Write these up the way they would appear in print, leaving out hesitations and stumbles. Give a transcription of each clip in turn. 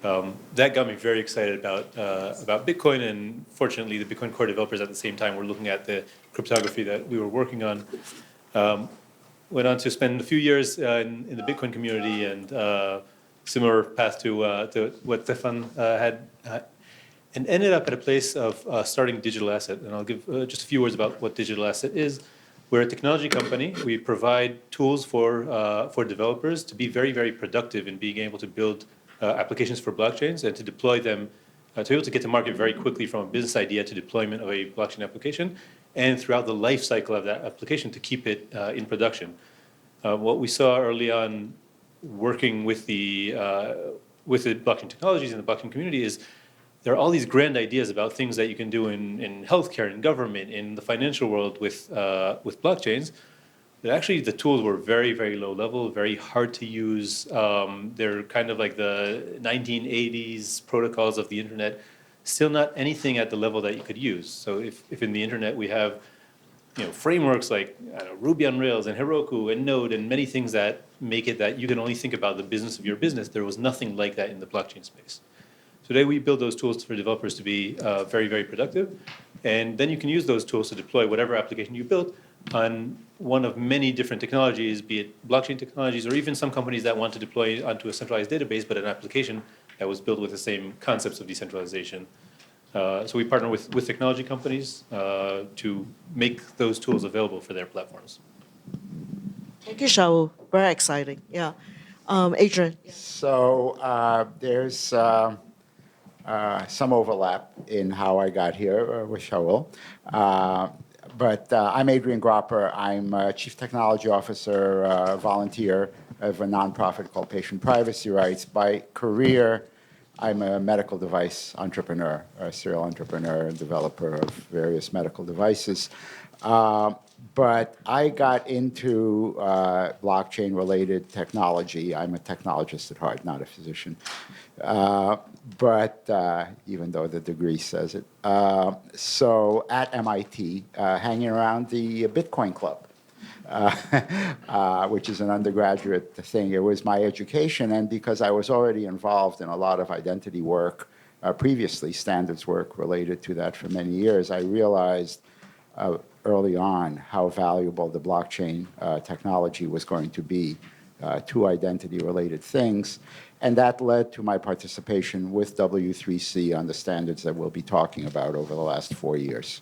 That got me very excited about Bitcoin, and fortunately, the Bitcoin core developers at the same time were looking at the cryptography that we were working on. Went on to spend a few years in the Bitcoin community, and similar path to what Stefan had, and ended up at a place of starting digital asset. And I'll give just a few words about what digital asset is. We're a technology company. We provide tools for developers to be very, very productive in being able to build applications for blockchains and to deploy them, to be able to get to market very quickly from a business idea to deployment of a blockchain application, and throughout the life cycle of that application to keep it in production. What we saw early on working with the blockchain technologies and the blockchain community is there are all these grand ideas about things that you can do in healthcare, in government, in the financial world with blockchains. But actually, the tools were very, very low level, very hard to use. They're kind of like the 1980s protocols of the internet. Still not anything at the level that you could use. So if in the internet we have frameworks like Ruby on Rails and Heroku and Node and many things that make it that you can only think about the business of your business, there was nothing like that in the blockchain space. Today we build those tools for developers to be very, very productive. And then you can use those tools to deploy whatever application you built on one of many different technologies, be it blockchain technologies or even some companies that want to deploy onto a centralized database, but an application that was built with the same concepts of decentralization. So we partner with technology companies to make those tools available for their platforms. Thank you, Shaul. Very exciting. Yeah. Adrian. Yeah. So there's some overlap in how I got here with Shaul. But I'm Adrian Gropper. I'm Chief Technology Officer, volunteer of a nonprofit called Patient Privacy Rights. By career, I'm a medical device entrepreneur, a serial entrepreneur and developer of various medical devices. But I got into blockchain-related technology. I'm a technologist at heart, not a physician. But even though the degree says it. So at MIT, hanging around the Bitcoin Club, which is an undergraduate thing. It was my education, and because I was already involved in a lot of identity work previously, standards work related to that for many years, I realized early on how valuable the blockchain technology was going to be to identity-related things. And that led to my participation with W3C on the standards that we'll be talking about over the last 4 years.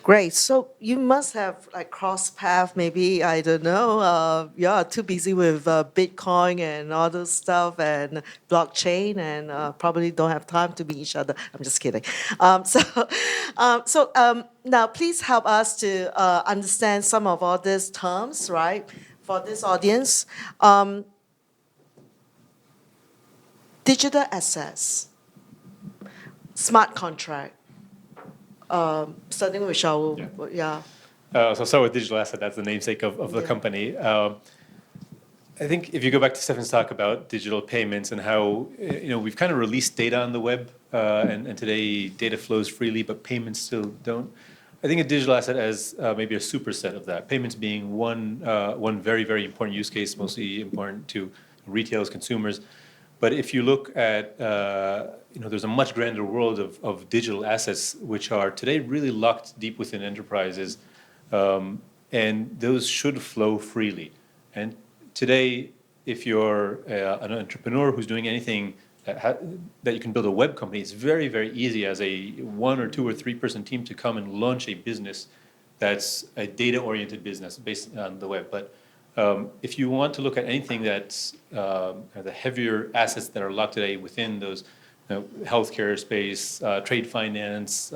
Great. So you must have cross path, maybe, I don't know. You're too busy with Bitcoin and all this stuff and blockchain and probably don't have time to meet each other. I'm just kidding. So now please help us to understand some of all these terms, right, for this audience. Digital assets, smart contract. Starting with Shaul. Yeah. So I'll start with digital asset. That's the namesake of the company. I think if you go back to Stefan's talk about digital payments and how we've kind of released data on the web, and today data flows freely, but payments still don't. I think a digital asset as maybe a superset of that. Payments being one very, very important use case, mostly important to retailers, consumers. But if you look at, there's a much grander world of digital assets, which are today really locked deep within enterprises, and those should flow freely. And today, if you're an entrepreneur who's doing anything that you can build a web company, it's very, very easy as a 1 or 2 or 3 person team to come and launch a business that's a data-oriented business based on the web. But if you want to look at anything that's the heavier assets that are locked today within those healthcare space, trade finance,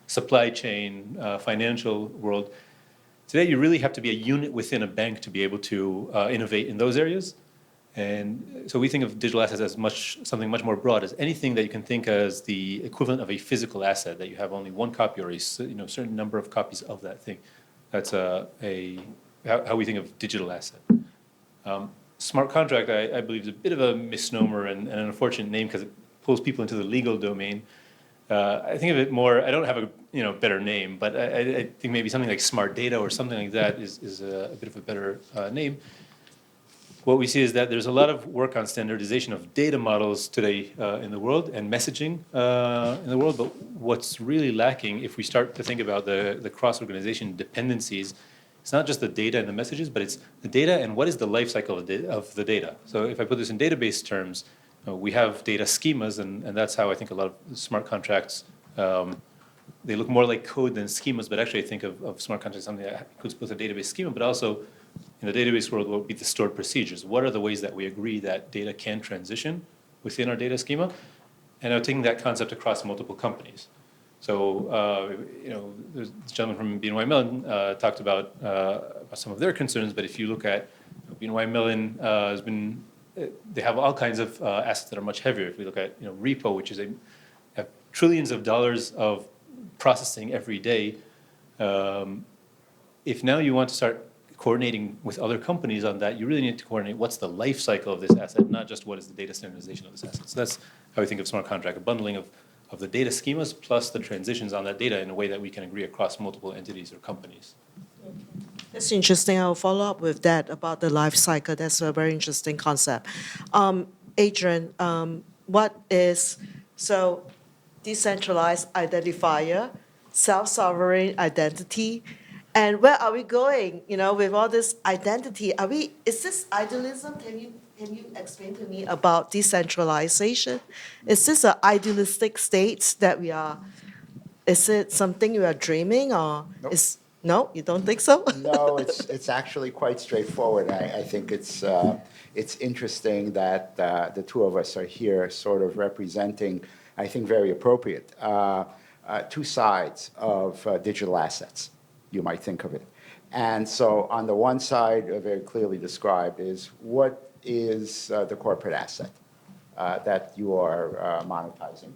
supply chain, financial world, today you really have to be a unit within a bank to be able to innovate in those areas. And so we think of digital assets as something much more broad, as anything that you can think as the equivalent of a physical asset, that you have only one copy or a certain number of copies of that thing. That's how we think of digital asset. Smart contract, I believe, is a bit of a misnomer and an unfortunate name because it pulls people into the legal domain. I think of it more, I don't have a better name, but I think maybe something like smart data or something like that is a bit of a better name. what we see is that there's a lot of work on standardization of data models today in the world and messaging in the world. But what's really lacking, if we start to think about the cross-organization dependencies, it's not just the data and the messages, but it's the data and what is the life cycle of the data. So if I put this in database terms, we have data schemas, and that's how I think a lot of smart contracts, they look more like code than schemas, but actually I think of smart contracts as something that includes both a database schema, but also in the database world, what would be the stored procedures? What are the ways that we agree that data can transition within our data schema? And I'm taking that concept across multiple companies. So, there's this gentleman from BNY Mellon talked about some of their concerns, but if you look at BNY Mellon they have all kinds of assets that are much heavier. If we look at repo, which is a trillions of dollars of processing every day, if now you want to start coordinating with other companies on that, you really need to coordinate what's the life cycle of this asset, not just what is the data standardization of this asset. So that's how we think of smart contract, a bundling of the data schemas plus the transitions on that data in a way that we can agree across multiple entities or companies. That's interesting. I'll follow up with that about the life cycle. That's a very interesting concept. Adrian, so decentralized identifier, self-sovereign identity, and where are we going, with all this identity? Is this idealism? Can you explain to me about decentralization? Is this an idealistic state that is it something you are dreaming, or Nope. No, you don't think so? No, it's actually quite straightforward. I think it's interesting that the two of us are here sort of representing, I think very appropriate, two sides of digital assets, you might think of it. And so on the one side, very clearly described, is what is the corporate asset that you are monetizing?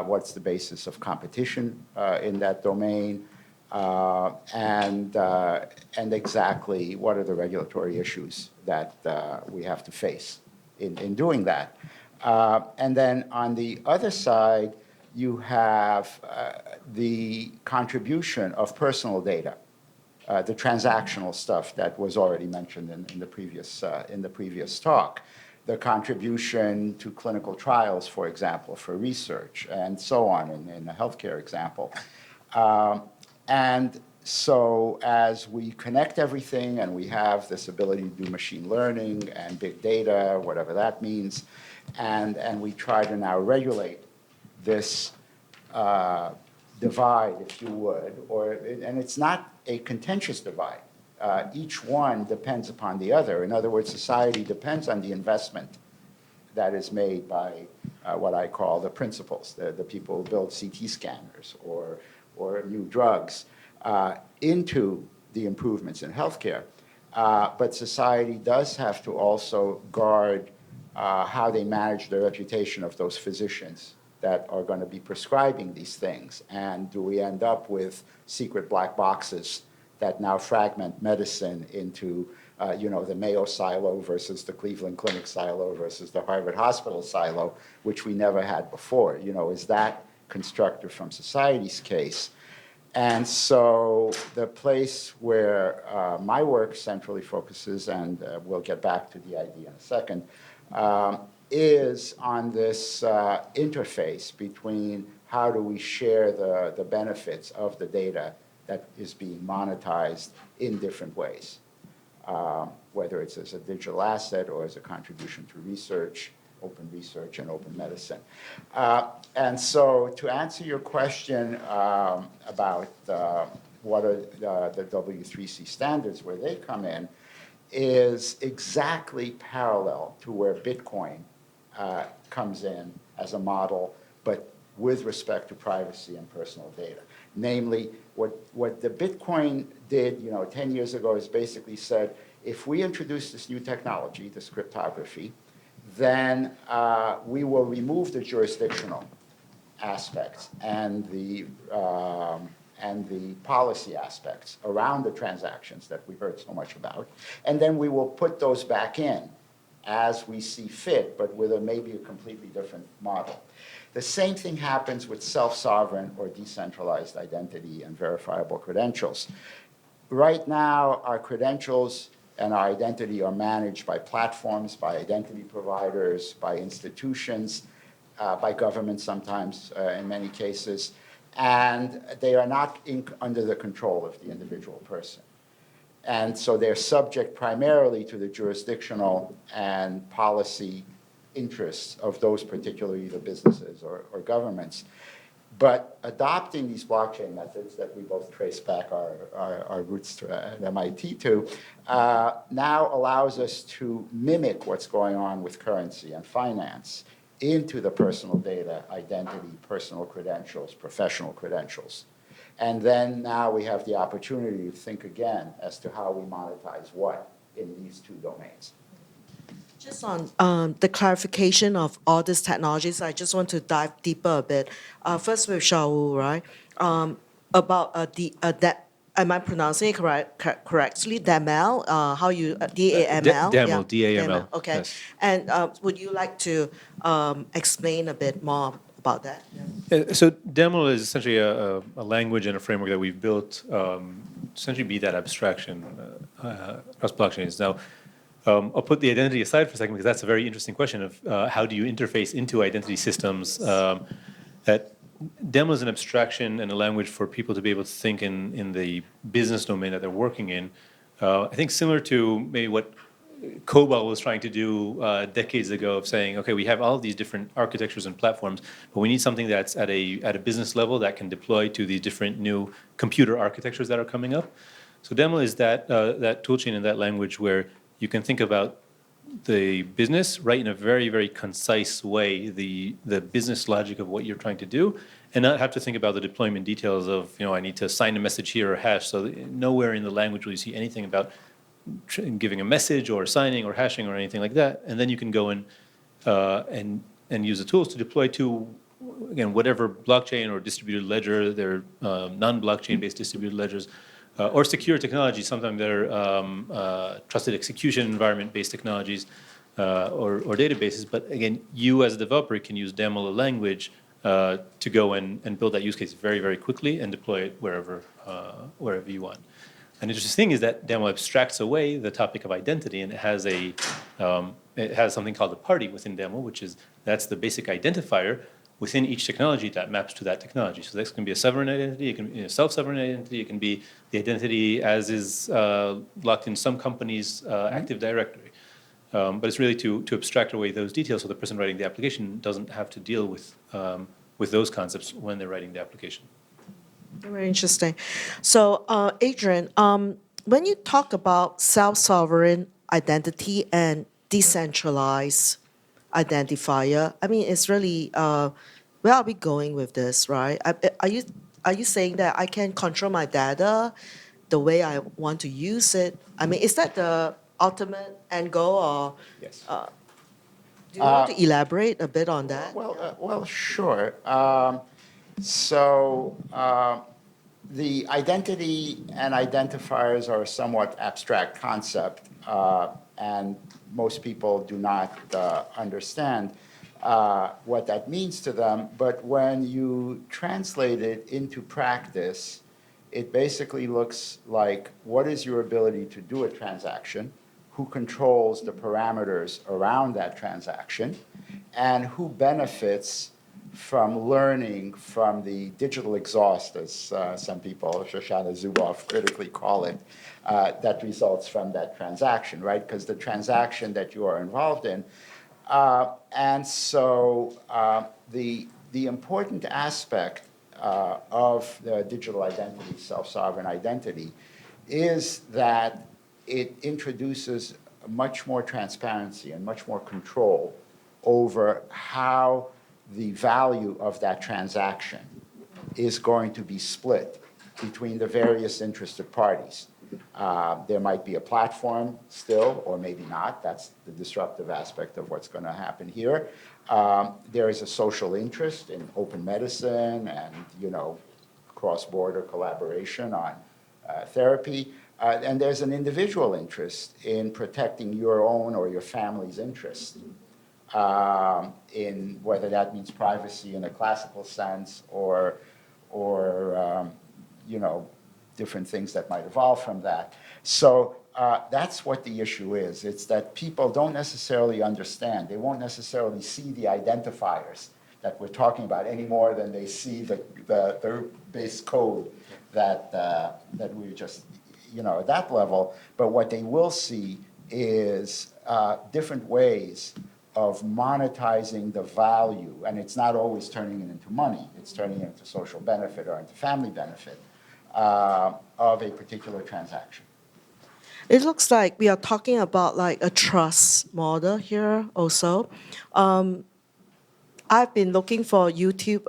What's the basis of competition in that domain? And exactly what are the regulatory issues that we have to face in doing that? And then on the other side, you have the contribution of personal data, the transactional stuff that was already mentioned in the previous talk, the contribution to clinical trials, for example, for research, and so on in the healthcare example. And so as we connect everything and we have this ability to do machine learning and big data, whatever that means, and we try to now regulate this divide, if you would, and it's not a contentious divide. Each one depends upon the other. In other words, society depends on the investment that is made by what I call the principals, the people who build CT scanners or new drugs, into the improvements in healthcare. But society does have to also guard how they manage the reputation of those physicians that are going to be prescribing these things. And do we end up with secret black boxes that now fragment medicine into the Mayo silo versus the Cleveland Clinic silo versus the Harvard Hospital silo, which we never had before? Is that constructive from society's case? And so the place where my work centrally focuses, and we'll get back to the idea in a second, is on this interface between how do we share the benefits of the data that is being monetized in different ways, whether it's as a digital asset or as a contribution to research, open research, and open medicine. And so to answer your question about what are the W3C standards, where they come in, is exactly parallel to where Bitcoin comes in as a model, but with respect to privacy and personal data. Namely, what the Bitcoin did 10 years ago is basically said, if we introduce this new technology, this cryptography, then we will remove the jurisdictional aspects and the policy aspects around the transactions that we heard so much about, and then we will put those back in as we see fit, but with maybe a completely different model. The same thing happens with self-sovereign or decentralized identity and verifiable credentials. Right now, our credentials and our identity are managed by platforms, by identity providers, by institutions, by government sometimes in many cases, and they are not under the control of the individual person. And so they're subject primarily to the jurisdictional and policy interests of those particular either businesses or governments. But adopting these blockchain methods that we both trace back our roots to at MIT to, now allows us to mimic what's going on with currency and finance into the personal data, identity, personal credentials, professional credentials. And then now we have the opportunity to think again as to how we monetize what in these two domains. Just on the clarification of all these technologies, I just want to dive deeper a bit. First with Shaul, right? About am I pronouncing it correctly? DAML, how you, DAML? DAML, DAML. Okay. Yes. And would you like to explain a bit more about that? So DAML is essentially a language and a framework that we've built, essentially be that abstraction across blockchains. Now, I'll put the identity aside for a second because that's a very interesting question of how do you interface into identity systems. That DAML is an abstraction and a language for people to be able to think in the business domain that they're working in. I think similar to maybe what COBOL was trying to do decades ago of saying, okay, we have all of these different architectures and platforms, but we need something that's at a business level that can deploy to these different new computer architectures that are coming up. So DAML is that toolchain and that language where you can think about the business, right, in a very, very concise way, the business logic of what you're trying to do, and not have to think about the deployment details of, I need to sign a message here or hash. So nowhere in the language will you see anything about giving a message or signing or hashing or anything like that. And then you can go in and use the tools to deploy to, again, whatever blockchain or distributed ledger, they're non-blockchain based distributed ledgers, or secure technologies. Sometimes they're trusted execution environment-based technologies or databases. But again, you as a developer can use DAML language to go and build that use case very, very quickly and deploy it wherever you want. An interesting thing is that DAML abstracts away the topic of identity, and it has something called a party within DAML, that's the basic identifier within each technology that maps to that technology. So this can be a sovereign identity, it can be a self-sovereign identity, it can be the identity as is locked in some company's Active Directory. But it's really to abstract away those details so the person writing the application doesn't have to deal with those concepts when they're writing the application. Very interesting. So, Adrian, when you talk about self-sovereign identity and decentralized identifier, I mean, it's really, where are we going with this, right? Are you saying that I can control my data the way I want to use it? I mean, is that the ultimate end goal, or Yes. do you want to elaborate a bit on that? Well, sure. The identity and identifiers are a somewhat abstract concept, and most people do not understand what that means to them. But when you translate it into practice, it basically looks like, what is your ability to do a transaction? Who controls the parameters around that transaction? And who benefits from learning from the digital exhaust, as some people, Shoshana Zuboff, critically call it, that results from that transaction, right? Because the transaction that you are involved in. And so the important aspect of the digital identity, self-sovereign identity, is that it introduces much more transparency and much more control over how the value of that transaction is going to be split between the various interested parties. There might be a platform still, or maybe not. That's the disruptive aspect of what's going to happen here. There is a social interest in open medicine and, cross-border collaboration on therapy. And there's an individual interest in protecting your own or your family's interest in whether that means privacy in a classical sense or different things that might evolve from that. So that's what the issue is. It's that people don't necessarily understand. They won't necessarily see the identifiers that we're talking about any more than they see the base code that we just, at that level. But what they will see is different ways of monetizing the value. And it's not always turning it into money. It's turning it into social benefit or into family benefit of a particular transaction. It looks like we are talking about like a trust model here also. I've been looking for YouTube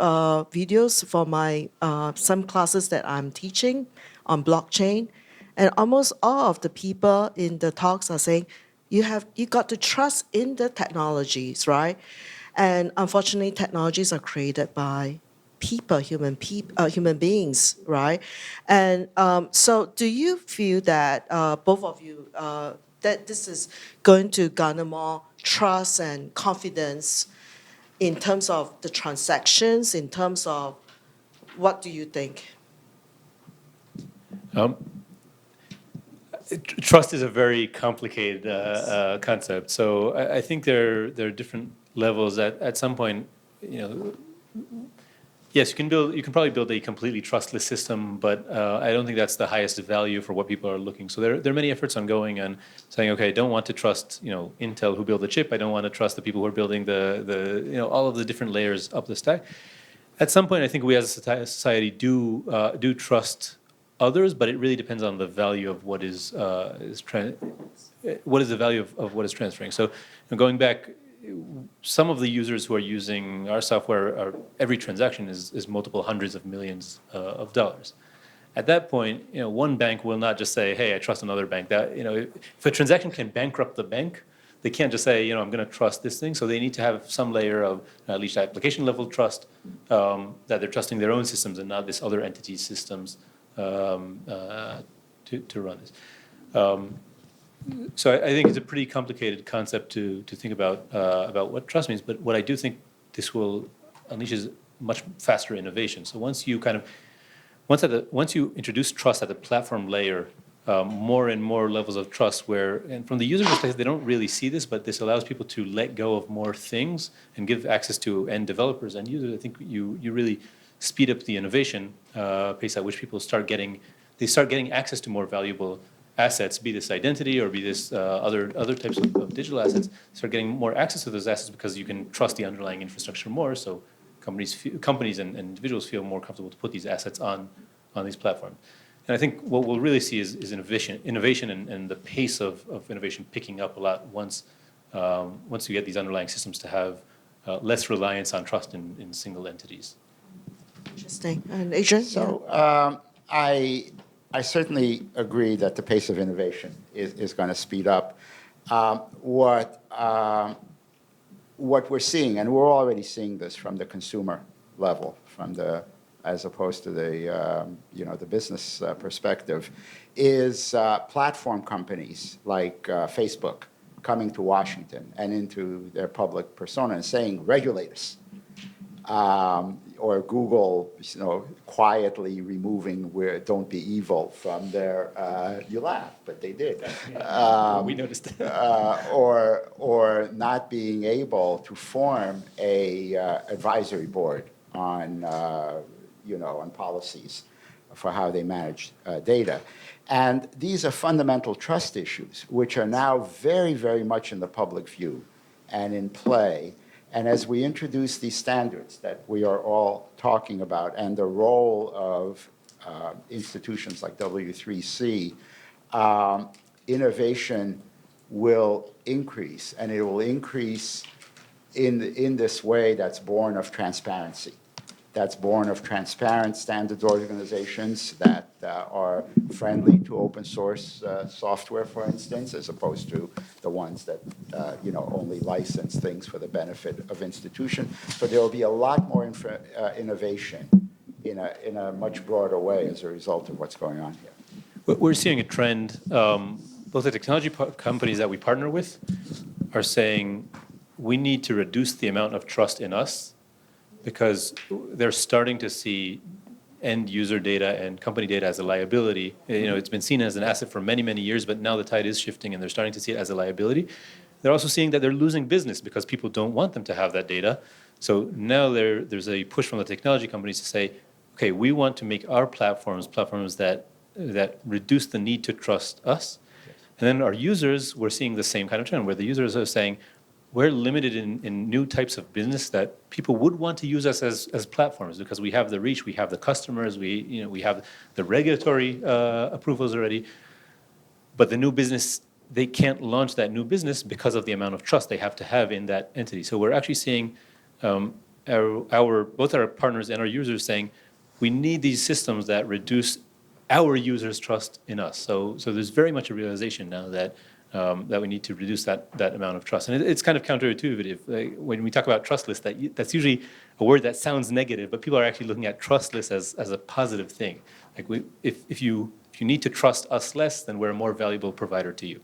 videos for my some classes that I'm teaching on blockchain, and almost all of the people in the talks are saying, you got to trust in the technologies, right? And unfortunately, technologies are created by people, human beings, right? And so, do you feel that both of you that this is going to garner more trust and confidence in terms of the transactions, in terms of what do you think? Trust is a very complicated concept. So I think there are different levels. At some point, yes, you can probably build a completely trustless system, but I don't think that's the highest value for what people are looking. So there are many efforts ongoing on saying, okay, I don't want to trust Intel who build the chip. I don't want to trust the people who are building the all of the different layers up the stack. At some point, I think we as a society do trust others, but it really depends on the value of what is what is the value of what is transferring. So going back, some of the users who are using our software, every transaction is multiple hundreds of millions of dollars. At that point, one bank will not just say, "Hey, I trust another bank." That if a transaction can bankrupt the bank, they can't just say, "I'm going to trust this thing." So they need to have some layer of at least application level trust that they're trusting their own systems and not this other entity's systems to run this. So I think it's a pretty complicated concept to think about what trust means. But what I do think this will unleash is much faster innovation. So once you introduce trust at the platform layer, more and more levels of trust and from the user perspective, they don't really see this, but this allows people to let go of more things and give access to end developers and users. I think you really speed up the innovation pace at which people start getting access to more valuable assets, be this identity or be this other types of digital assets. Start getting more access to those assets because you can trust the underlying infrastructure more. So companies and individuals feel more comfortable to put these assets on these platforms. And I think what we'll really see is innovation and the pace of innovation picking up a lot once you get these underlying systems to have less reliance on trust in single entities. Interesting. And Adrian? So I certainly agree that the pace of innovation is going to speed up. What we're seeing, and we're already seeing this from the consumer level, as opposed to the business perspective, is platform companies like Facebook coming to Washington and into their public persona and saying, regulate us. Or Google, quietly removing "don't be evil" from their. You laugh, but they did. We noticed. Or not being able to form a advisory board on on policies for how they manage data, and these are fundamental trust issues, which are now very, very much in the public view and in play. And as we introduce these standards that we are all talking about and the role of institutions like W3C, innovation will increase, and it will increase in this way that's born of transparency. That's born of transparent standards organizations that are friendly to open source software, for instance, as opposed to the ones that only license things for the benefit of institutions. So there will be a lot more innovation in a much broader way as a result of what's going on here. We're seeing a trend. Both the technology companies that we partner with are saying we need to reduce the amount of trust in us, because they're starting to see end user data and company data as a liability. It's been seen as an asset for many, many years, but now the tide is shifting and they're starting to see it as a liability. They're also seeing that they're losing business because people don't want them to have that data. So now there's a push from the technology companies to say, okay, we want to make our platforms that reduce the need to trust us. Yes. And then our users, we're seeing the same kind of trend where the users are saying, we're limited in new types of business that people would want to use us as platforms because we have the reach, we have the customers, we have the regulatory approvals already. But the new business, they can't launch that new business because of the amount of trust they have to have in that entity. So we're actually seeing both our partners and our users saying, we need these systems that reduce our users' trust in us. So there's very much a realization now that we need to reduce that amount of trust. And it's kind of counterintuitive. When we talk about trustless, that's usually a word that sounds negative, but people are actually looking at trustless as a positive thing. Like if you need to trust us less, then we're a more valuable provider to you.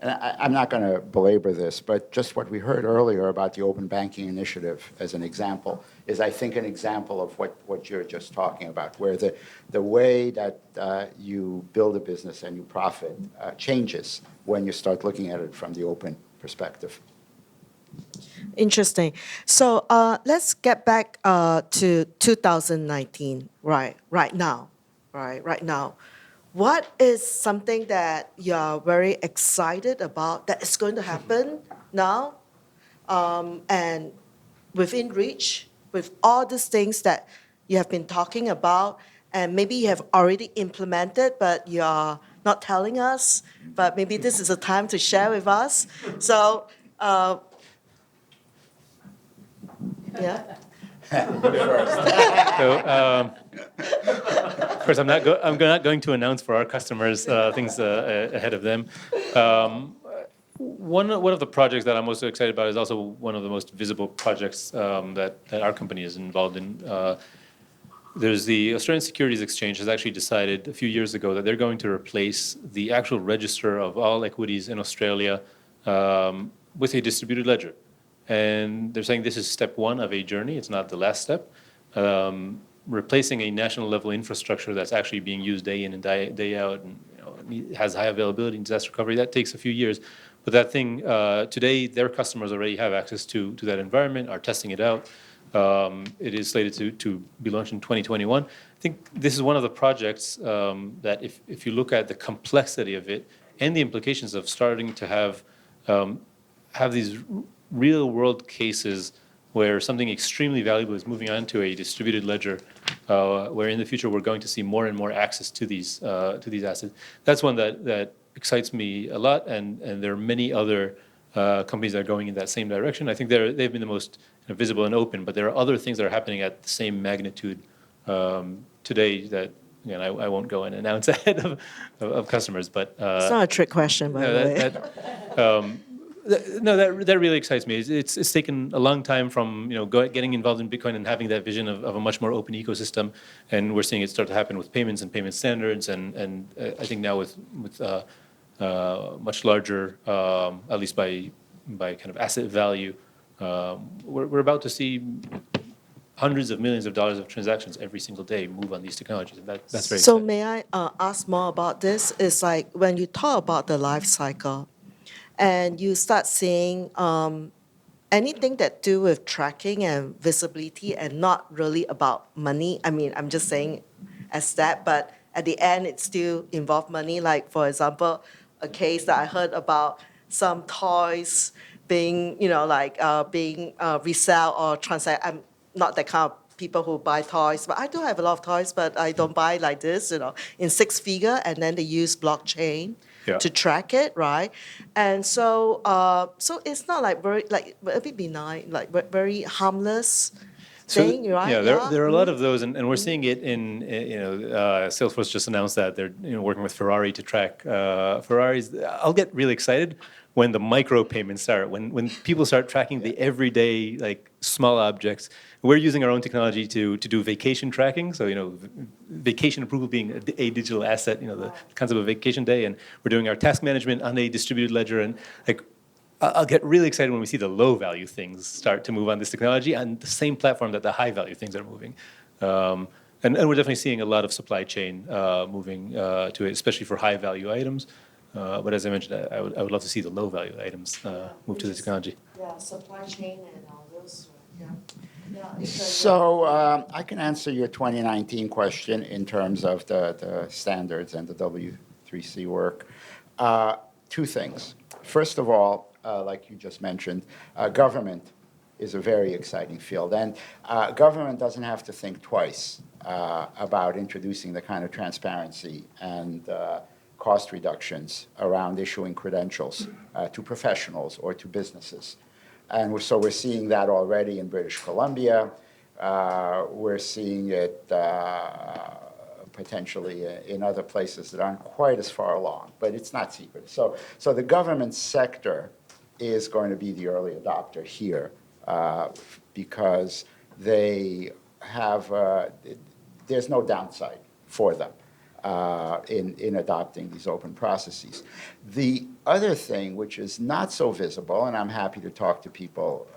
And I'm not going to belabor this, but just what we heard earlier about the open banking initiative as an example is, I think, an example of what you're just talking about, where the way that you build a business and you profit changes when you start looking at it from the open perspective. Interesting. So let's get back to 2019, right now. What is something that you're very excited about that is going to happen now and within reach with all these things that you have been talking about and maybe you have already implemented but you're not telling us, but maybe this is a time to share with us. So, yeah. So, of course, I'm not going to announce for our customers things ahead of them. One of the projects that I'm most excited about is also one of the most visible projects that our company is involved in. There's the Australian Securities Exchange has actually decided a few years ago that they're going to replace the actual register of all equities in Australia with a distributed ledger. And they're saying this is step one of a journey. It's not the last step. Replacing a national level infrastructure that's actually being used day in and day out and has high availability and disaster recovery, that takes a few years. But that thing, today, their customers already have access to that environment, are testing it out. It is slated to be launched in 2021. I think this is one of the projects that if you look at the complexity of it and the implications of starting to have these real world cases where something extremely valuable is moving on to a distributed ledger, where in the future we're going to see more and more access to these assets. That's one that excites me a lot, and there are many other companies that are going in that same direction. I think they've been the most visible and open, but there are other things that are happening at the same magnitude today that, again, I won't go and announce ahead of customers. But it's not a trick question, by the way. That really excites me. It's taken a long time from getting involved in Bitcoin and having that vision of a much more open ecosystem, and we're seeing it start to happen with payments and payment standards, and I think now with much larger, at least by kind of asset value, we're about to see hundreds of millions of dollars of transactions every single day move on these technologies, and that's very So exciting. may I ask more about this? It's like when you talk about the life cycle, and you start seeing anything that do with tracking and visibility and not really about money. I mean, I'm just saying as that, but at the end, it still involve money. Like, for example, a case that I heard about some toys being, being resell or transact. I'm not that kind of people who buy toys, but I do have a lot of toys, but I don't buy like this, in 6-figure, and then they use blockchain to track it, right? And so, so it's not like very a bit benign, like very harmless thing, right? Yeah, there are a lot of those, and we're seeing it in Salesforce just announced that they're working with Ferrari to track Ferraris. I'll get really excited when the micro payments start, when people start tracking the everyday small objects. We're using our own technology to do vacation tracking. So vacation approval being a digital asset. The concept of vacation day, and we're doing our task management on a distributed ledger, and I'll get really excited when we see the low value things start to move on this technology on the same platform that the high value things are moving. And we're definitely seeing a lot of supply chain moving to it, especially for high value items. But as I mentioned, I would love to see the low value items move to the technology. Yeah, supply chain and all those, yeah. So I can answer your 2019 question in terms of the standards and the W3C work. Two things. First of all, like you just mentioned, government is a very exciting field. And government doesn't have to think twice about introducing the kind of transparency and cost reductions around issuing credentials to professionals or to businesses. And so we're seeing that already in British Columbia. We're seeing it potentially in other places that aren't quite as far along, but it's not secret. So the government sector is going to be the early adopter here because they have, there's no downside for them in adopting these open processes. The other thing, which is not so visible, and I'm happy to talk to people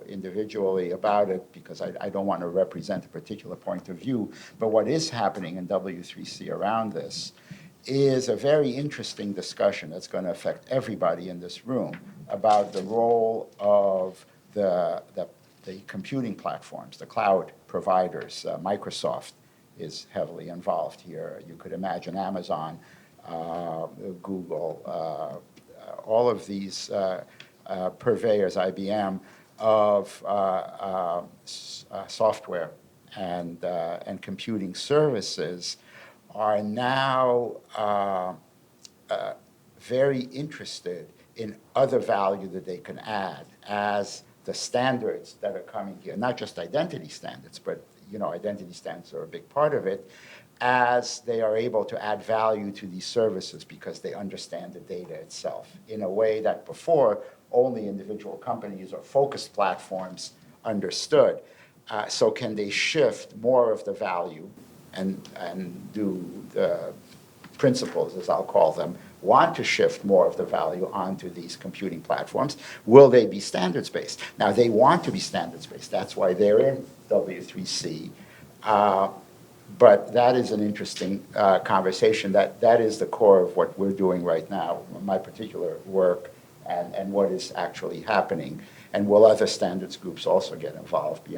individually about it because I don't want to represent a particular point of view, but what is happening in W3C around this is a very interesting discussion that's going to affect everybody in this room about the role of the computing platforms, the cloud providers. Microsoft is heavily involved here. You could imagine Amazon, Google, all of these purveyors, IBM, of software and computing services are now very interested in other value that they can add as the standards that are coming here, not just identity standards, but identity standards are a big part of it, as they are able to add value to these services because they understand the data itself in a way that before only individual companies or focused platforms understood. So can they shift more of the value and do the principals, as I'll call them, want to shift more of the value onto these computing platforms? Will they be standards-based? Now, they want to be standards-based. That's why they're in W3C. But that is an interesting conversation. That is the core of what we're doing right now, my particular work, and what is actually happening. And will other standards groups also get involved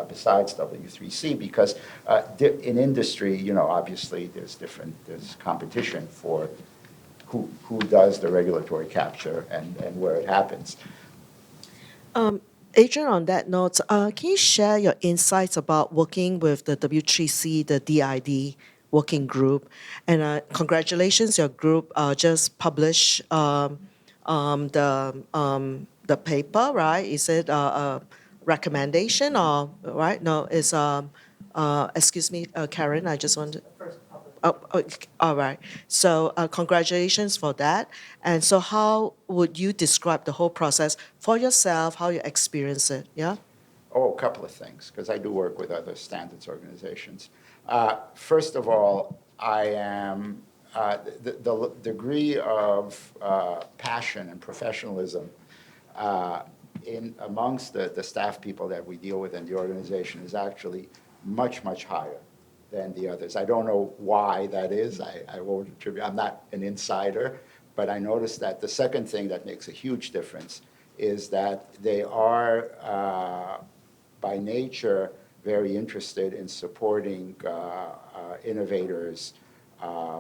besides W3C? Because in industry, obviously there's competition for who does the regulatory capture and where it happens. Adrian, on that note, can you share your insights about working with the W3C, the DID working group? And congratulations, your group just published the paper, right? Is it a recommendation or, right? No, it's, excuse me, Karen, I just want to. Oh, all right. So congratulations for that. And so how would you describe the whole process for yourself, how you experience it, yeah? Oh, a couple of things, because I do work with other standards organizations. First of all, I am, the degree of passion and professionalism amongst the staff people that we deal with in the organization is actually much, much higher than the others. I don't know why that is. I won't attribute, I'm not an insider, but I noticed that the second thing that makes a huge difference is that they are, by nature, very interested in supporting innovators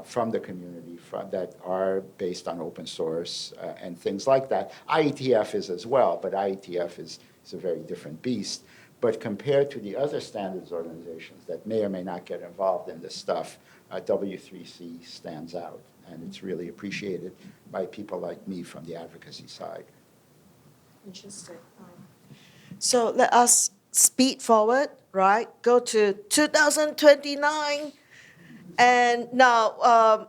from the community that are based on open source and things like that. IETF is as well, but IETF is a very different beast. But compared to the other standards organizations that may or may not get involved in this stuff, W3C stands out, and it's really appreciated by people like me from the advocacy side. Interesting. So let us speed forward, right? Go to 2029. And now,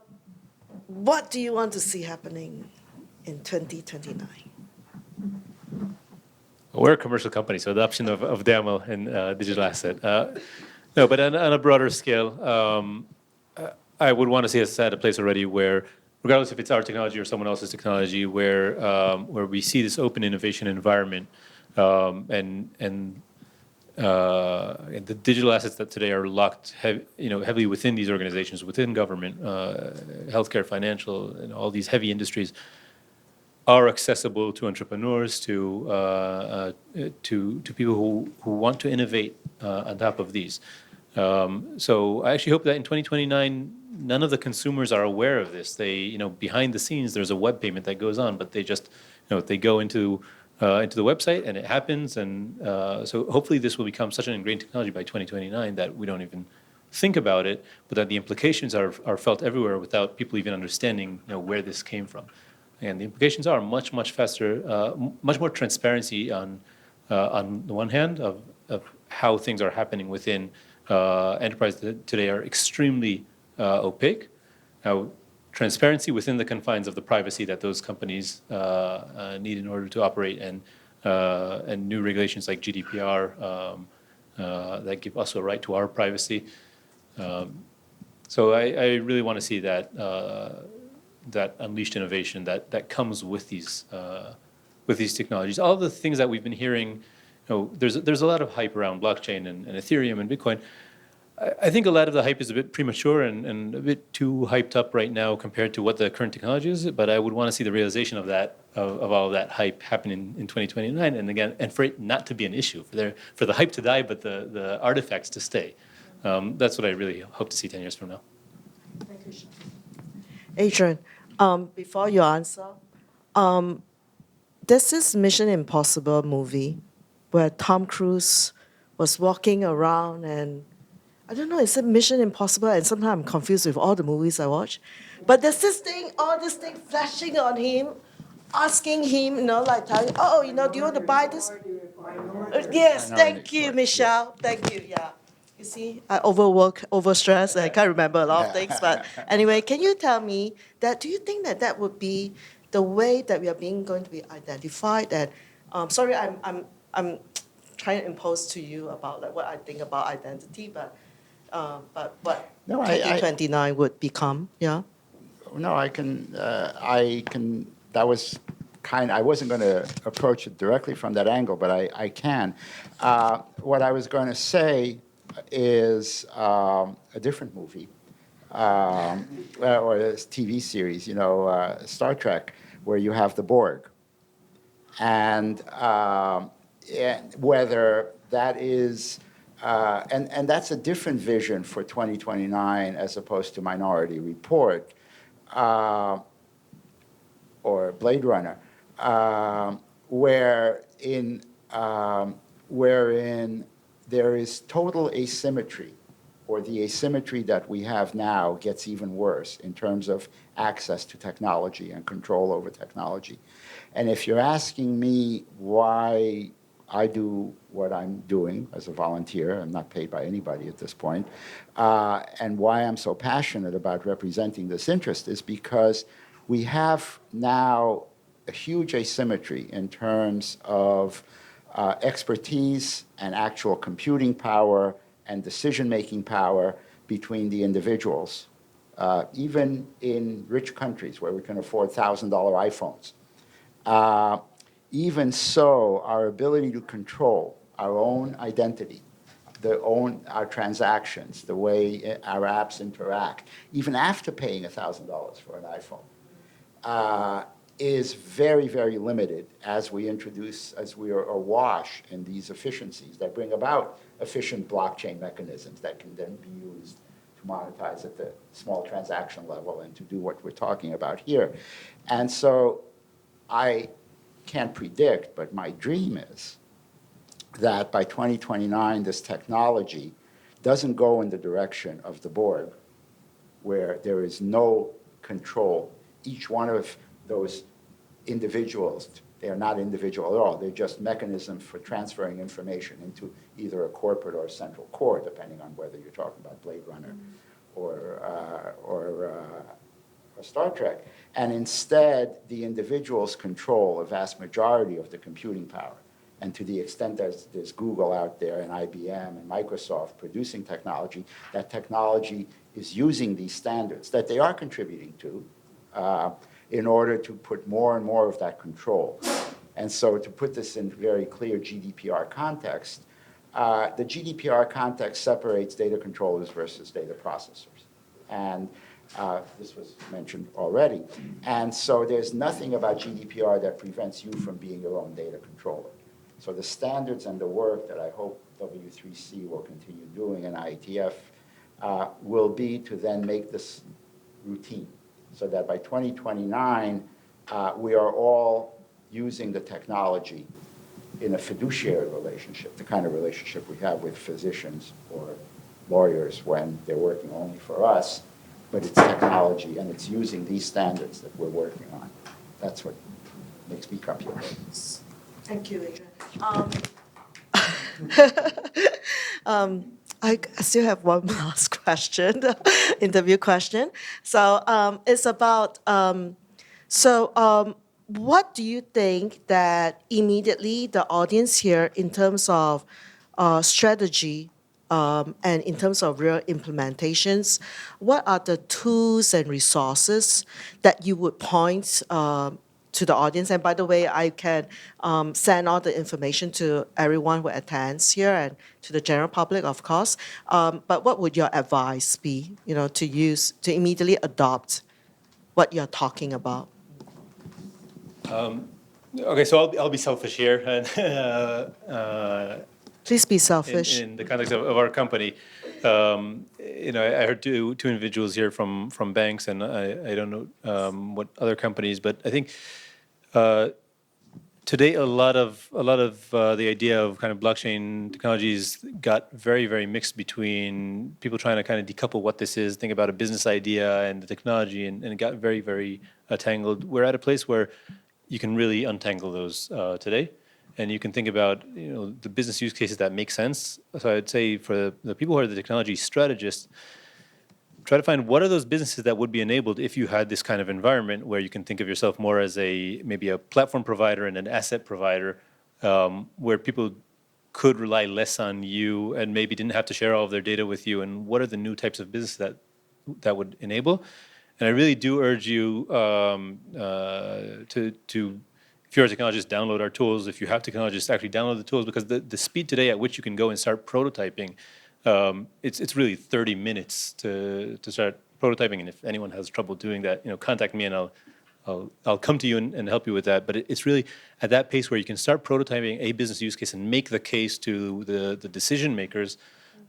what do you want to see happening in 2029? We're a commercial company, so adoption of demo and digital asset. No, but on a broader scale, I would want to see us at a place already where, regardless if it's our technology or someone else's technology, where we see this open innovation environment, and the digital assets that today are locked, heavily within these organizations, within government, healthcare, financial, and all these heavy industries, are accessible to entrepreneurs, to people who want to innovate on top of these. So I actually hope that in 2029, none of the consumers are aware of this. They, behind the scenes, there's a web payment that goes on, but they just, they go into the website and it happens. And so hopefully this will become such an ingrained technology by 2029 that we don't even think about it, but that the implications are felt everywhere without people even understanding, where this came from. And the implications are much, much faster, much more transparency on the one hand of how things are happening within enterprise today are extremely opaque. Now, transparency within the confines of the privacy that those companies need in order to operate, and new regulations like GDPR that give us a right to our privacy. So I really want to see that unleashed innovation that comes with these technologies. All the things that we've been hearing, there's a lot of hype around blockchain and Ethereum and Bitcoin. I think a lot of the hype is a bit premature and a bit too hyped up right now compared to what the current technology is. But I would want to see the realization of all of that hype happen in 2029, and again, and for it not to be an issue, for the hype to die, but the artifacts to stay. That's what I really hope to see 10 years from now. Thank you, Shaul. Adrian, before you answer, there's this Mission Impossible movie where Tom Cruise was walking around, and I don't know, is it Mission Impossible? And sometimes I'm confused with all the movies I watch. But there's all this thing flashing on him, asking him, like telling, do you want to buy this? Yes, thank you, Michelle. Thank you, yeah. You see, I overstress, I can't remember a lot of things. But anyway, can you tell me do you think that would be the way that we are going to be identified? That, sorry, I'm trying to impose to you about what I think about identity, but what No, 2029 would become, yeah? No, I can, that was I wasn't going to approach it directly from that angle, but I can. What I was going to say is a different movie, or a TV series, Star Trek, where you have the Borg. And whether that is, and that's a different vision for 2029 as opposed to Minority Report or Blade Runner, wherein there is total asymmetry, or the asymmetry that we have now gets even worse in terms of access to technology and control over technology. And if you're asking me why I do what I'm doing as a volunteer, I'm not paid by anybody at this point, and why I'm so passionate about representing this interest is because we have now a huge asymmetry in terms of expertise and actual computing power and decision-making power between the individuals, even in rich countries where we can afford $1,000 iPhones. Even so, our ability to control our own identity, our transactions, the way our apps interact, even after paying $1,000 for an iPhone, is very, very limited as we are awash in these efficiencies that bring about efficient blockchain mechanisms that can then be used to monetize at the small transaction level and to do what we're talking about here. And so I can't predict, but my dream is that by 2029, this technology doesn't go in the direction of the Borg, where there is no control. Each one of those individuals, they are not individual at all. They're just mechanisms for transferring information into either a corporate or a central core, depending on whether you're talking about Blade Runner or Star Trek. And instead, the individuals control a vast majority of the computing power. And to the extent there's Google out there and IBM and Microsoft producing technology, that technology is using these standards that they are contributing to in order to put more and more of that control. And so to put this in very clear GDPR context, the GDPR context separates data controllers versus data processors. And this was mentioned already. And so there's nothing about GDPR that prevents you from being your own data controller. So the standards and the work that I hope W3C will continue doing and IETF will be to then make this routine so that by 2029, we are all using the technology in a fiduciary relationship, the kind of relationship we have with physicians or lawyers when they're working only for us, but it's technology and it's using these standards that we're working on. That's what makes me come here. Thank you, Adrian. I still have one last question, interview question. So it's about, what do you think that immediately the audience here in terms of strategy and in terms of real implementations, what are the tools and resources that you would point to the audience? And by the way, I can send all the information to everyone who attends here and to the general public, of course. But what would your advice be, to use to immediately adopt what you're talking about? Okay, so I'll be selfish here, and Please be selfish. in the context of our company, I heard two individuals here from banks, and I don't know what other companies, but I think today a lot of the idea of kind of blockchain technologies got very, very mixed between people trying to kind of decouple what this is, think about a business idea and the technology, and it got very, very tangled. We're at a place where you can really untangle those today, and you can think about the business use cases that make sense. So I'd say for the people who are the technology strategists, try to find what are those businesses that would be enabled if you had this kind of environment where you can think of yourself more as maybe a platform provider and an asset provider, where people could rely less on you and maybe didn't have to share all of their data with you, and what are the new types of business that would enable. And I really do urge you to if you're a technologist, download our tools. If you have technologists, actually download the tools, because the speed today at which you can go and start prototyping, it's really 30 minutes to start prototyping. And if anyone has trouble doing that, contact me and I'll come to you and help you with that. But it's really at that pace where you can start prototyping a business use case and make the case to the decision makers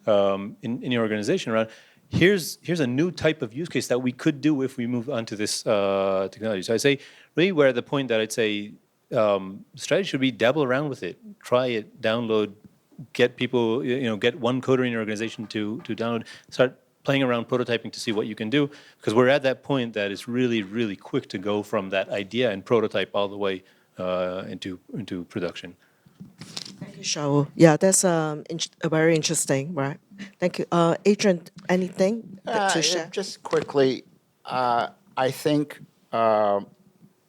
in your organization around, here's a new type of use case that we could do if we move on to this technology. So I say, really, we're at the point that I'd say strategy should be dabble around with it, try it, download, get people, get one coder in your organization to download, start playing around prototyping to see what you can do, because we're at that point that it's really, really quick to go from that idea and prototype all the way into production. Thank you, Shaul. Yeah, that's very interesting, right? Thank you. Adrian, anything to share? Just quickly, I think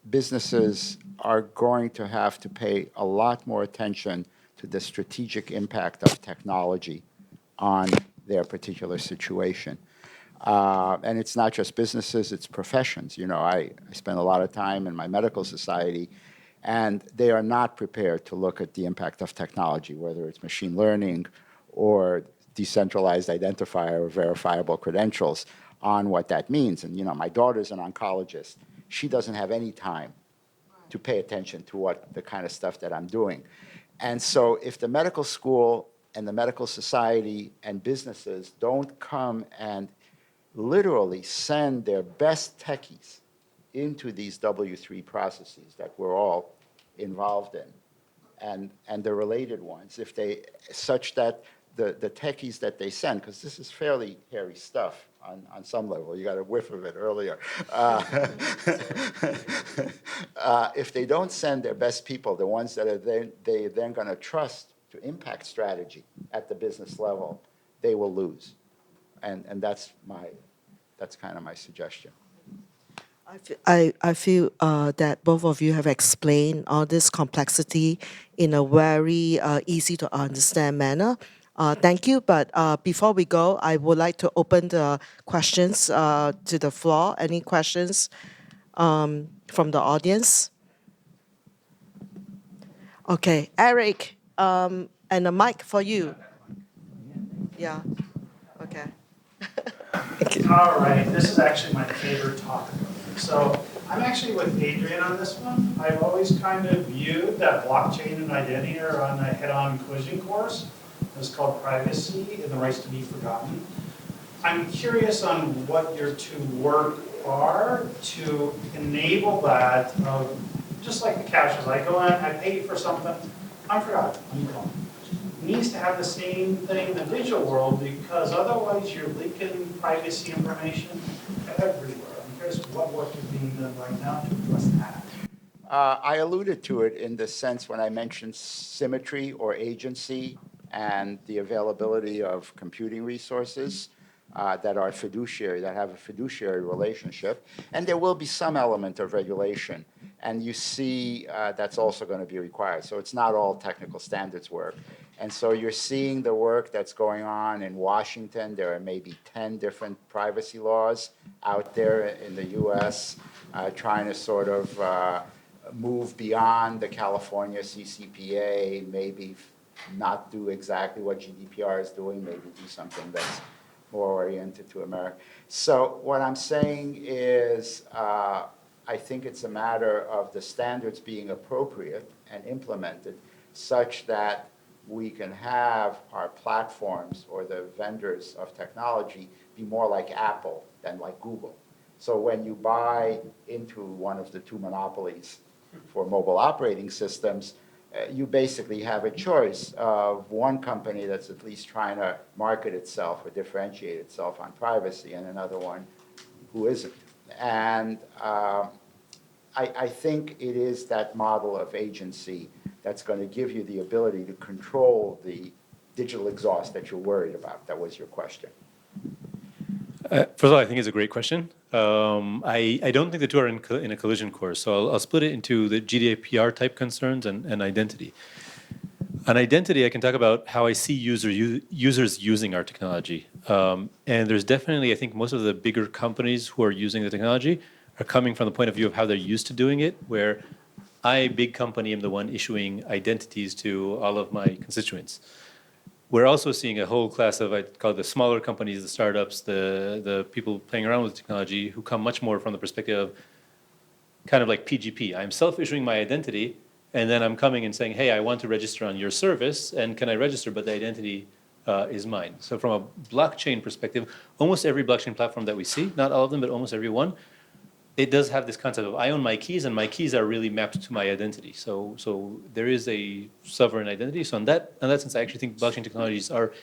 businesses are going to have to pay a lot more attention to the strategic impact of technology on their particular situation. And it's not just businesses, it's professions. I spend a lot of time in my medical society, and they are not prepared to look at the impact of technology, whether it's machine learning or decentralized identifier or verifiable credentials, on what that means. And my daughter's an oncologist. She doesn't have any time to pay attention to what the kind of stuff that I'm doing. And so if the medical school and the medical society and businesses don't come and literally send their best techies into these W3 processes that we're all involved in, and the related ones, such that the techies that they send, because this is fairly hairy stuff on some level. You got a whiff of it earlier. If they don't send their best people, the ones that are they're then going to trust to impact strategy at the business level, they will lose. And that's kind of my suggestion. I feel that both of you have explained all this complexity in a very easy to understand manner. Thank you. But before we go, I would like to open the questions to the floor. Any questions from the audience? Okay, Eric, and a mic for you. Yeah, okay. All right, this is actually my favorite topic. So I'm actually with Adrian on this one. I've always kind of viewed that blockchain and identity are on a head-on collision course. It's called privacy and the rights to be forgotten. I'm curious on what your two work are to enable that of, just like the cashless, I go in, I pay for something, I'm forgotten, I'm gone. Needs to have the same thing in the digital world because otherwise you're leaking privacy information everywhere. I'm curious what work is being done right now to address that. I alluded to it in the sense when I mentioned symmetry or agency and the availability of computing resources that are fiduciary, that have a fiduciary relationship. And there will be some element of regulation. And you see that's also going to be required. So it's not all technical standards work. And so you're seeing the work that's going on in Washington. There are maybe 10 different privacy laws out there in the US trying to sort of move beyond the California CCPA, maybe not do exactly what GDPR is doing, maybe do something that's more oriented to America. So what I'm saying is I think it's a matter of the standards being appropriate and implemented such that we can have our platforms or the vendors of technology be more like Apple than like Google. So when you buy into one of the two monopolies for mobile operating systems, you basically have a choice of one company that's at least trying to market itself or differentiate itself on privacy and another one who isn't. And I think it is that model of agency that's going to give you the ability to control the digital exhaust that you're worried about. That was your question. First of all, I think it's a great question. I don't think the two are in a collision course, so I'll split it into the GDPR type concerns and identity. On identity, I can talk about how I see users using our technology. And there's definitely, I think most of the bigger companies who are using the technology are coming from the point of view of how they're used to doing it, where I, big company, am the one issuing identities to all of my constituents. We're also seeing a whole class of, I'd call it the smaller companies, the startups, the people playing around with technology who come much more from the perspective of kind of like PGP. I'm self-issuing my identity, and then I'm coming and saying, hey, I want to register on your service, and can I register, but the identity is mine. So from a blockchain perspective, almost every blockchain platform that we see, not all of them, but almost every one, it does have this concept of I own my keys, and my keys are really mapped to my identity. So there is a sovereign identity. So in that sense, I actually think blockchain technologies are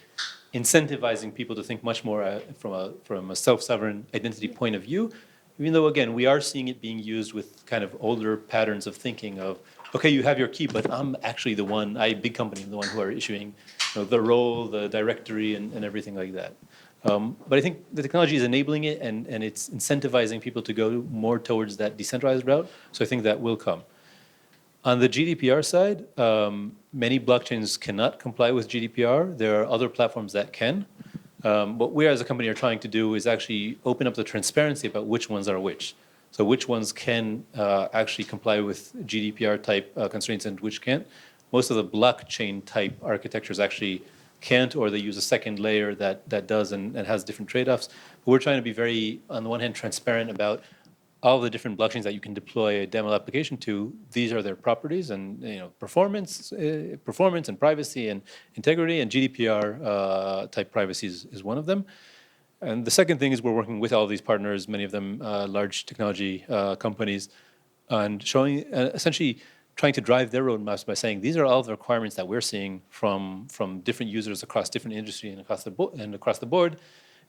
incentivizing people to think much more from a self-sovereign identity point of view. Even though, again, we are seeing it being used with kind of older patterns of thinking of, okay, you have your key, but I'm actually the one, big company, I'm the one who are issuing the role, the directory, and everything like that. But I think the technology is enabling it, and it's incentivizing people to go more towards that decentralized route. So I think that will come. On the GDPR side, many blockchains cannot comply with GDPR. There are other platforms that can. What we as a company are trying to do is actually open up the transparency about which ones are which. So which ones can actually comply with GDPR type constraints and which can't. Most of the blockchain type architectures actually can't, or they use a second layer that does and has different trade-offs. But we're trying to be very, on the one hand, transparent about all the different blockchains that you can deploy a demo application to. These are their properties, and performance and privacy and integrity, and GDPR type privacy is one of them. And the second thing is we're working with all these partners, many of them large technology companies, and showing essentially trying to drive their roadmaps by saying these are all the requirements that we're seeing from different users across different industry and across the board.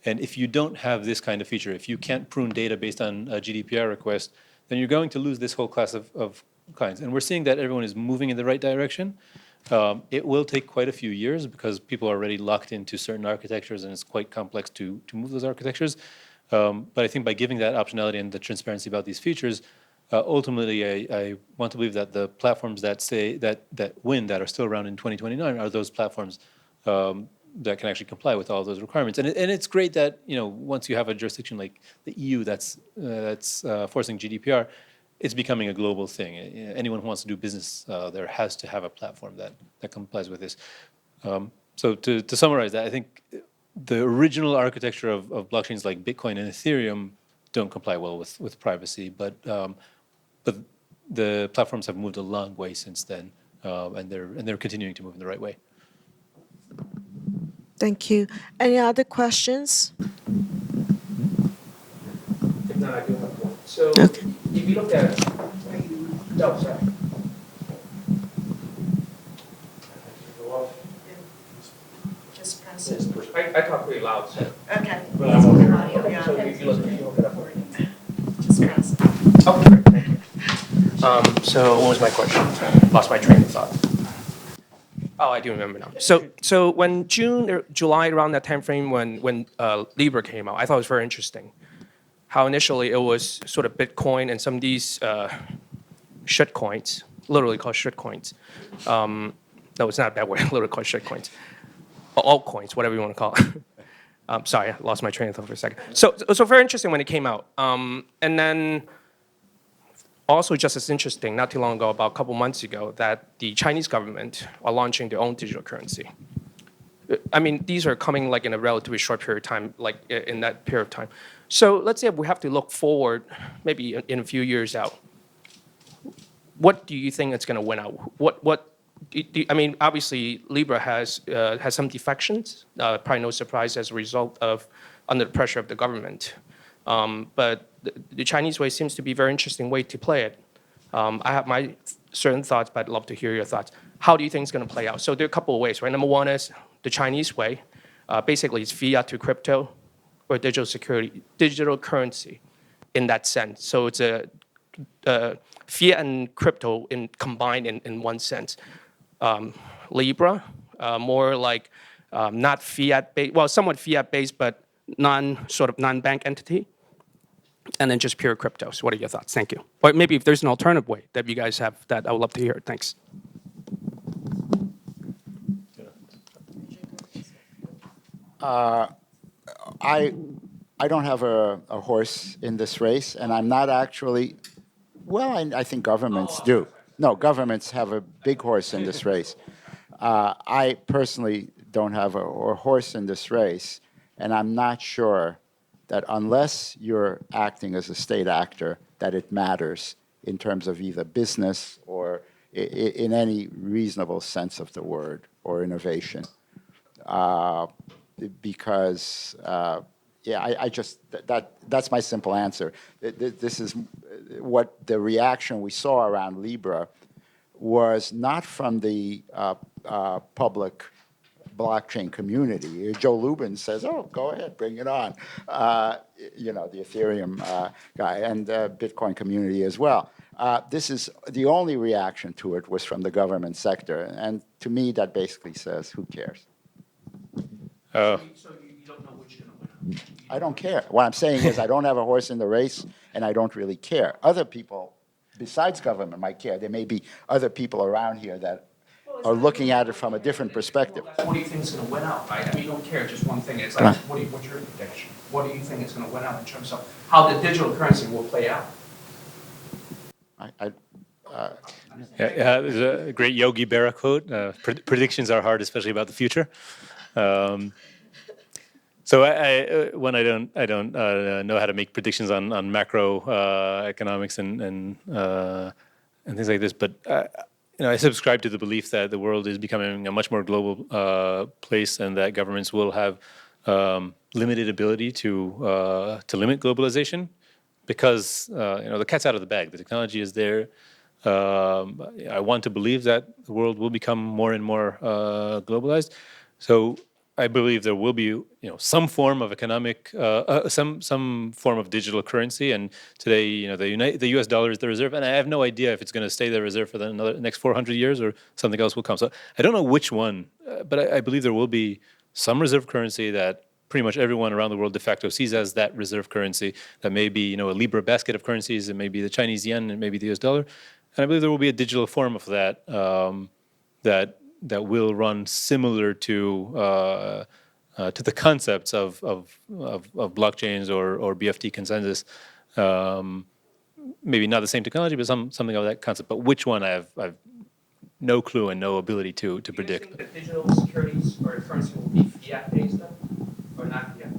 And if you don't have this kind of feature, if you can't prune data based on a GDPR request, then you're going to lose this whole class of clients. And we're seeing that everyone is moving in the right direction. It will take quite a few years because people are already locked into certain architectures, and it's quite complex to move those architectures. But I think by giving that optionality and the transparency about these features, ultimately, I want to believe that the platforms that say that win, that are still around in 2029, are those platforms that can actually comply with all those requirements. And it's great that once you have a jurisdiction like the EU that's forcing GDPR, it's becoming a global thing. Anyone who wants to do business there has to have a platform that complies with this. So to summarize that, I think the original architecture of blockchains like Bitcoin and Ethereum don't comply well with privacy, but the platforms have moved a long way since then, and they're continuing to move in the right way. Thank you. Any other questions? If not, I do have one. So Okay. if you look at, no, sorry. Just press I talk pretty loud, so. Okay. But I'm over here. So if you look, you look it up. Just press. Oh, great, thank you. So what was my question? Lost my train of thought. Oh, I do remember now. So when June or July, around that time frame when Libra came out, I thought it was very interesting. How initially it was sort of Bitcoin and some of these shit coins, literally called shit coins. No, it's not a bad word, literally called shit coins. Or altcoins, whatever you want to call it. Sorry, I lost my train of thought for a second. So very interesting when it came out. And then also just as interesting, not too long ago, about a couple months ago, that the Chinese government are launching their own digital currency. I mean, these are coming like in a relatively short period of time, like in that period of time. So let's say we have to look forward, maybe in a few years out. What do you think it's going to win out? I mean, obviously Libra has some defections, probably no surprise as a result of under the pressure of the government. But the Chinese way seems to be a very interesting way to play it. I have my certain thoughts, but I'd love to hear your thoughts. How do you think it's going to play out? So there are a couple of ways, right? Number one is the Chinese way. Basically, it's fiat to crypto or digital currency in that sense. So it's a fiat and crypto combined in one sense. Libra, more like not fiat-based, well, somewhat fiat-based, but non-bank entity. And then just pure crypto. So what are your thoughts? Thank you. Or maybe if there's an alternative way that you guys have, that I would love to hear. Thanks. I don't have a horse in this race, and I'm not actually. Well, I think governments do. No, governments have a big horse in this race. I personally don't have a horse in this race, and I'm not sure that unless you're acting as a state actor, that it matters in terms of either business or in any reasonable sense of the word, or innovation. Because, I just, that's my simple answer. This is what the reaction we saw around Libra was not from the public blockchain community. Joe Lubin says, "Oh, go ahead, bring it on." The Ethereum guy and the Bitcoin community as well. This is the only reaction to it was from the government sector, and to me, that basically says, "Who cares?" So you don't know which is going to win? I don't care. What I'm saying is, I don't have a horse in the race, and I don't really care. Other people, besides government, might care. There may be other people around here that are looking at it from a different perspective. What do you think is going to win out, right? I mean, you don't care, just one thing. It's like, what's your prediction? What do you think is going to win out in terms of how the digital currency will play out? There's a great Yogi Berra quote, predictions are hard, especially about the future. So when I don't know how to make predictions on macro economics and things like this, but I subscribe to the belief that the world is becoming a much more global place, and that governments will have limited ability to limit globalization, because the cat's out of the bag. The technology is there. I want to believe that the world will become more and more globalized. So I believe there will be, some form of economic, some form of digital currency. And today, the U.S. dollar is the reserve, and I have no idea if it's going to stay the reserve for the next 400 years or something else will come. So I don't know which one, but I believe there will be some reserve currency that pretty much everyone around the world de facto sees as that reserve currency. That may be, a Libra basket of currencies. It may be the Chinese yen, and maybe the U.S. dollar. And I believe there will be a digital form of that that will run similar to the concepts of blockchains or BFT consensus. Maybe not the same technology, but something of that concept. But which one, I've no clue and no ability to predict. Do you think that digital securities or currency will be fiat-based then? or not yet?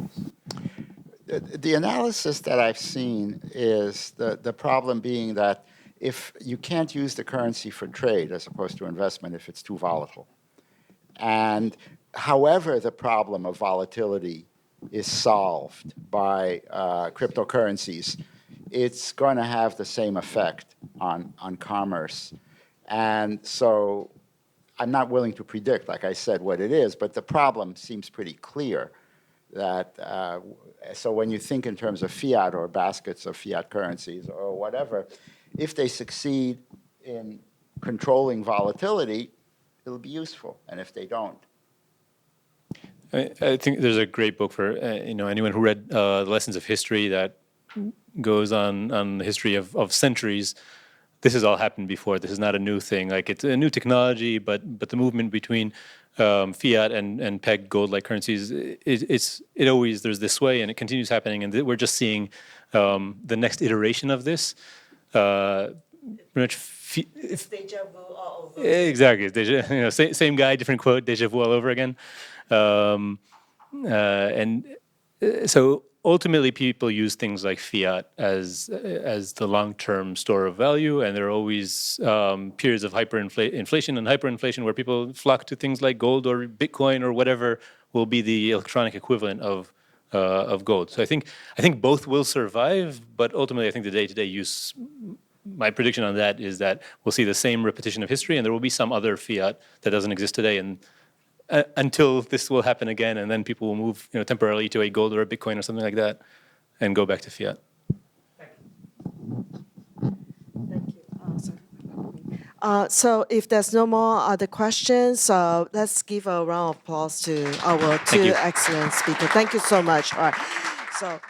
The analysis that I've seen is the problem being that if you can't use the currency for trade as opposed to investment if it's too volatile. And however the problem of volatility is solved by cryptocurrencies, it's going to have the same effect on commerce. And so I'm not willing to predict, like I said, what it is, but the problem seems pretty clear. That so when you think in terms of fiat or baskets of fiat currencies or whatever, if they succeed in controlling volatility, it'll be useful, and if they don't. I think there's a great book for anyone who read the Lessons of History that goes on the history of centuries. This has all happened before. This is not a new thing. Like, it's a new technology, but the movement between fiat and pegged gold-like currencies, it always, there's this way, and it continues happening. And we're just seeing the next iteration of this. Pretty much, It's deja vu all over. exactly. Same guy, different quote. Deja vu all over again. So ultimately, people use things like fiat as the long-term store of value, and there are always periods of inflation and hyperinflation where people flock to things like gold or Bitcoin or whatever will be the electronic equivalent of gold. So I think both will survive, but ultimately, I think the day-to-day use. My prediction on that is that we'll see the same repetition of history, and there will be some other fiat that doesn't exist today, and until this will happen again, and then people will move, temporarily to a gold or a Bitcoin or something like that, and go back to fiat. Thank you. So if there's no more other questions, let's give a round of applause to our two excellent speakers. Thank you so much. All right. So.